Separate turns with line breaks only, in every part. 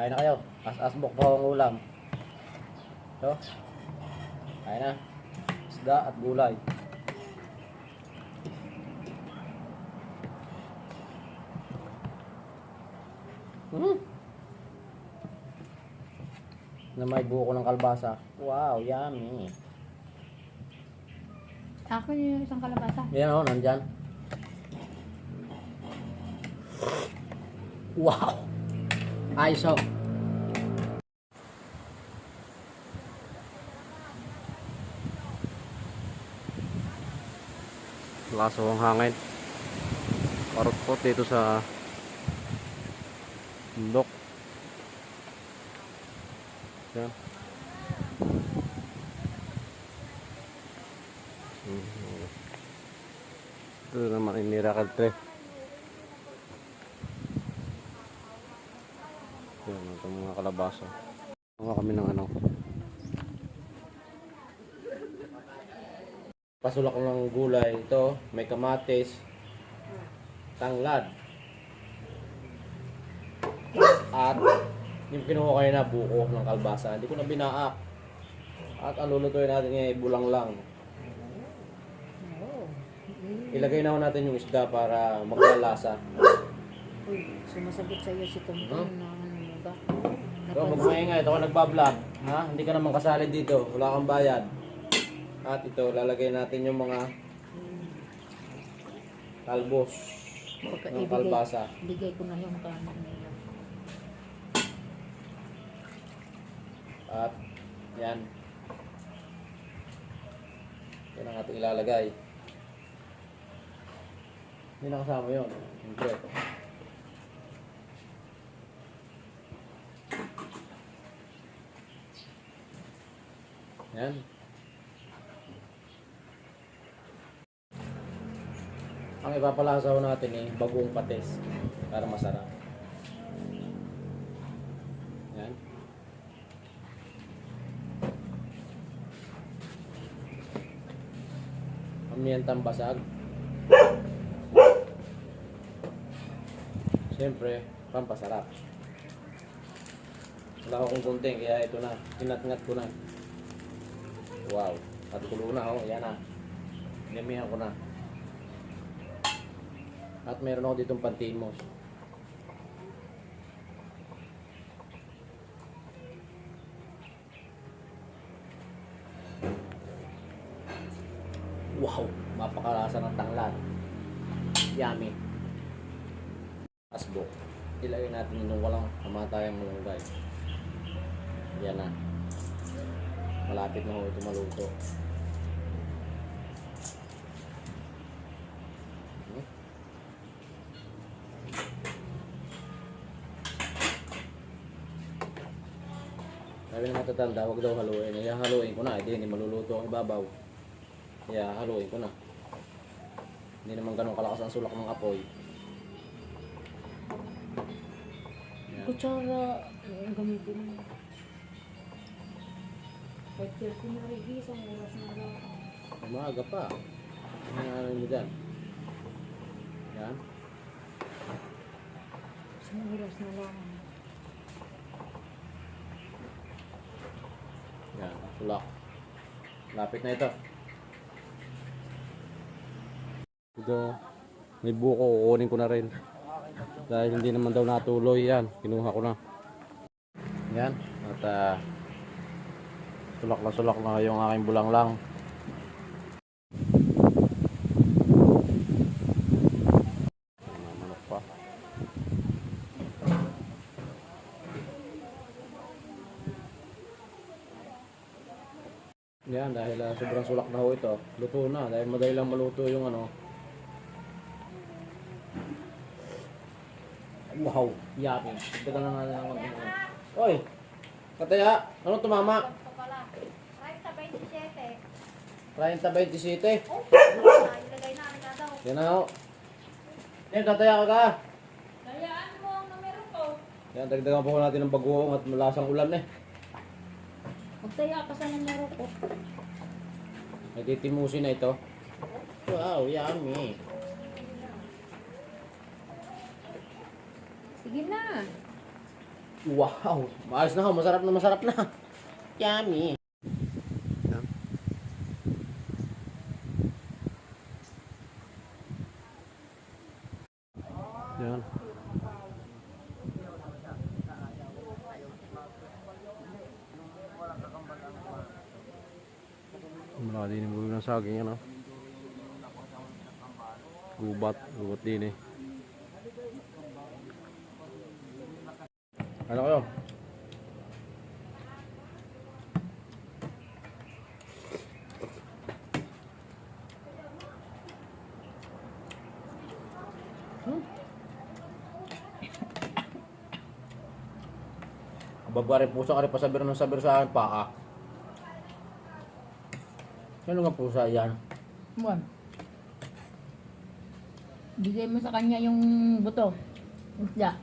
Kain na kayo. As-asbok pa ang ulam. So, kain na. Isda at gulay. Na may buko ng kalbasa. Wow, yummy.
Ako yung isang kalabasa.
Yan o, nandyan. Wow! Ayos o. Laso ang hangin. Parot-pot dito sa bundok. Yan. Ito naman yung miracle tree. Yan, ito mga kalabasa. Mga kami ng ano. Pasulak ng gulay. Ito, may kamatis, tanglad. At yung kinuha kayo na buko ng kalbasa. Hindi ko na binaak. At ang lulutuin natin ngayon ay bulang lang. Ilagay na natin yung isda para maglalasa.
Uy, sumasagot sa iyo si Tumtum na ano ba?
So, magmaingay. Ito ka nagbablog. Ha? Hindi ka naman kasali dito. Wala kang bayad. At ito, lalagay natin yung mga talbos ng kalbasa.
Bigay ko na yung kanan nila.
At yan. Yan ang ating ilalagay. Hindi na kasama yun. Siyempre. Yan. Ang ipapalasaw natin eh, bagong patis para masarap. Yan. Pamiyentang basag. Siyempre, pampasarap. Wala akong kunting, kaya ito na. Tinat-ngat ko na. Wow. At kulo na, oh. Yan na. Damihan ko na. At meron ako ditong pantimos. Wow! Mapakalasa ng tanglad. Yummy. Asbok. Ilagay natin yung walang kamatayang malunggay. Yan na. Malapit na ho ito maluto. Sabi ng matatanda, huwag daw haluin. Kaya haluin ko na. Hindi maluluto ang ibabaw. Kaya haluin ko na. Hindi naman ganun kalakas ang sulak ng apoy. Yan.
Kutsara, yung gamitin mo. Pagkir ko na rin, isang oras na lang.
Umaga pa. Ano nyo dyan? Yan.
Isang oras na lang.
Yan. Sulak. Lapit na ito. Ito. May buko. Kukunin ko na rin. Dahil hindi naman daw natuloy yan. Kinuha ko na. Yan. At sulak na yung aking bulang lang. Manok pa. Yan, dahil sobrang sulak na ho ito. Luto na. Dahil madali lang maluto yung ano. Wow, yummy. Tignan na natin ang konting ano. Oy! Kataya, anong tumama? 30-27.
Ilagay na, daw.
Yan na ho. Yan, tataya ka ka.
Dayaan mo ang numero ko.
Yan, dagdagan po natin ng bagoong at malasang ulan eh.
Magtaya ka sa numero ko.
May titimusin na ito. Wow, yummy.
Sige na.
Wow! Maayos na ho. Masarap na masarap na. Yummy!
Yan. Yan. Malaki din yung bulong ng saging yan, oh. Gubat din eh. Ano kayo?
Babari pusa ka rin pasabir ng sabir sa akin, paa. Sino nga pusa yan?
Buwan. Bigay mo sa kanya yung buto. Isda.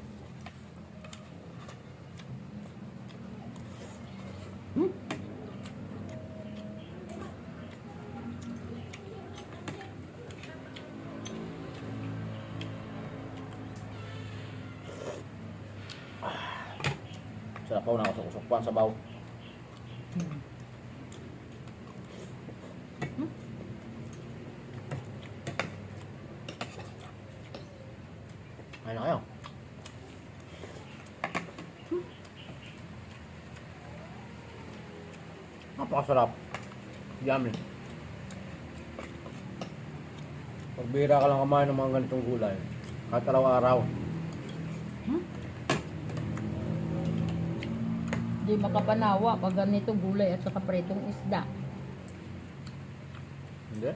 Sarap ako nakasok-usok pa ang sabaw. Ayun na kayo. Napakasarap. Yummy. Pagbira ka lang kumain ng mga ganitong gulay. Kahit araw-araw.
Hindi makapanawa pag ganito gulay at saka pretong isda.
Hindi?